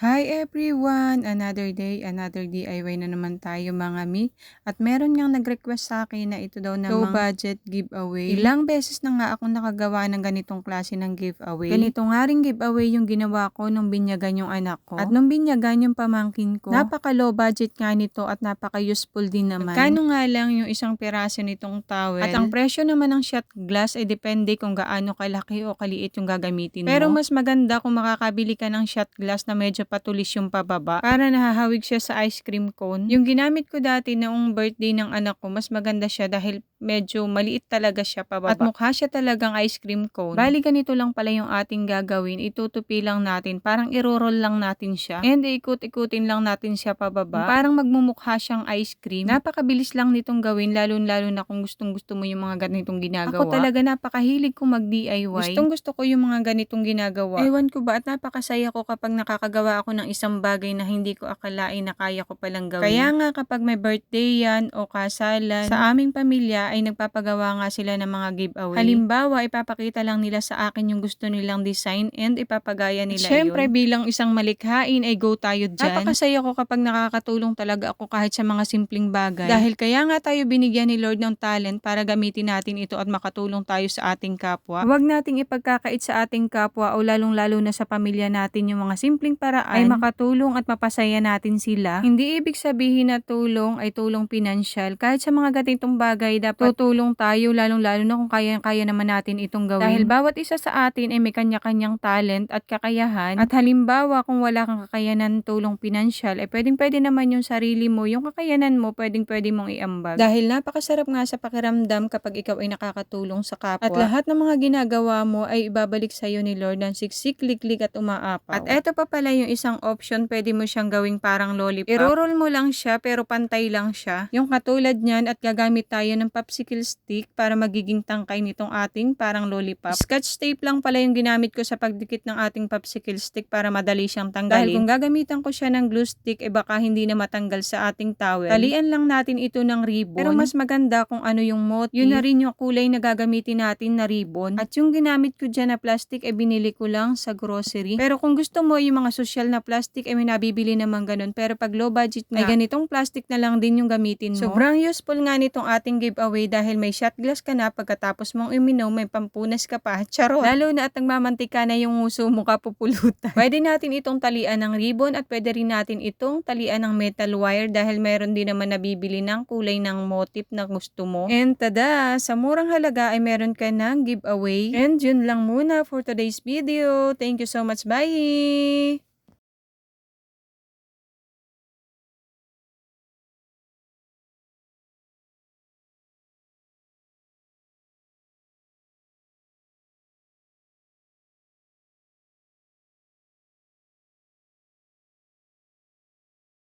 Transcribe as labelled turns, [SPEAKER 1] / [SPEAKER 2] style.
[SPEAKER 1] Hi everyone! Another day, another DIY na naman tayo mga mi. At meron ngang nag-request sa akin na ito daw low
[SPEAKER 2] Namang
[SPEAKER 1] budget giveaway. Ilang beses na nga ako nakagawa ng ganitong klase ng giveaway. Ganito nga ring giveaway yung ginawa ko nung binyagan yung anak ko. At nung binyagan yung pamangkin ko, napaka low budget nga nito at napaka useful din naman. Magkano nga lang yung isang piraso nitong towel. At ang presyo naman ng shot glass ay depende kung gaano kalaki o kaliit yung gagamitin mo. Pero mas maganda kung makakabili ka ng shot glass na medyo patulis yung pababa para nahahawig siya sa ice cream cone. Yung ginamit ko dati noong birthday ng anak ko, mas maganda siya dahil medyo maliit talaga siya pababa. At mukha siya talagang ice cream cone. Bali ganito lang pala yung ating gagawin. Itutupi lang natin. Parang iro-roll lang natin siya. And ikut-ikutin lang natin siya pababa. Parang magmumukha siyang ice cream. Napakabilis lang nitong gawin lalo na kung gustong-gusto mo yung mga ganitong ginagawa. Ako talaga napakahilig kong mag-DIY. Gustong-gusto ko yung mga ganitong ginagawa. Ewan ko ba at napakasaya ko kapag nakakagawa ako ng isang bagay na hindi ko akalain na kaya ko palang gawin. Kaya nga kapag may birthday yan o kasalan, sa aming pamilya ay nagpapagawa nga sila ng mga giveaway. Halimbawa, ipapakita lang nila sa akin yung gusto nilang design and ipapagaya nila Siyempre, bilang isang malikhain ay go tayo dyan. Napakasaya ko kapag nakakatulong talaga ako kahit sa mga simpleng bagay. Dahil kaya nga tayo binigyan ni Lord ng talent para gamitin natin ito at makatulong tayo sa ating kapwa. Huwag nating ipagkakait sa ating kapwa o lalong-lalo na sa pamilya natin yung mga simpleng paraan ay makatulong at mapasaya natin sila. Hindi ibig sabihin na tulong ay tulong pinansyal. Kahit sa mga ganitong bagay, dapat tutulong tayo lalong-lalo na kung kaya naman natin itong gawin. Dahil bawat isa sa atin ay may kanya-kanyang talent at kakayahan. At halimbawa, kung wala kang kakayanan tulong pinansyal, ay pwedeng-pwede naman yung sarili mo, yung kakayanan mo, pwedeng-pwede mong iambag. Dahil napakasarap nga sa pakiramdam kapag ikaw ay nakakatulong sa kapwa. At lahat ng mga ginagawa mo ay ibabalik sa iyo ni Lord ng siksik, liklik at umaapaw. At eto pa pala yung isang option, pwede mo siyang gawing parang lollipop. Iro-roll mo lang siya pero pantay lang siya. Yung katulad niyan at gagamit tayo ng popsicle stick para magiging tangkay nitong ating parang lollipop. Scotch tape lang pala yung ginamit ko sa pagdikit ng ating popsicle stick para madali siyang tanggalin. Dahil kung gagamitan ko siya ng glue stick, baka hindi na matanggal sa ating towel. Talian lang natin ito ng ribbon. Pero mas maganda kung ano yung motif. Yun na rin yung kulay na gagamitin natin na ribbon. At yung ginamit ko dyan na plastic ay binili ko lang sa grocery. Pero kung gusto mo yung mga social na plastic ay may nabibili naman ganun. Pero pag low budget nga, ay ganitong plastic na lang din yung gamitin mo. Sobrang useful nga nitong ating giveaway dahil may shot glass ka na, pagkatapos mong uminom may pampunas ka pa. Charot! Lalo na at nagmamantika na yung uso mo kapupulutan. Pwede natin itong talian ng ribbon at pwede rin natin itong talian ng metal wire dahil meron din naman nabibili ng kulay ng motif na gusto mo. And tada! Sa murang halaga ay meron ka ng giveaway. And yun lang muna for today's video. Thank you so much. Bye!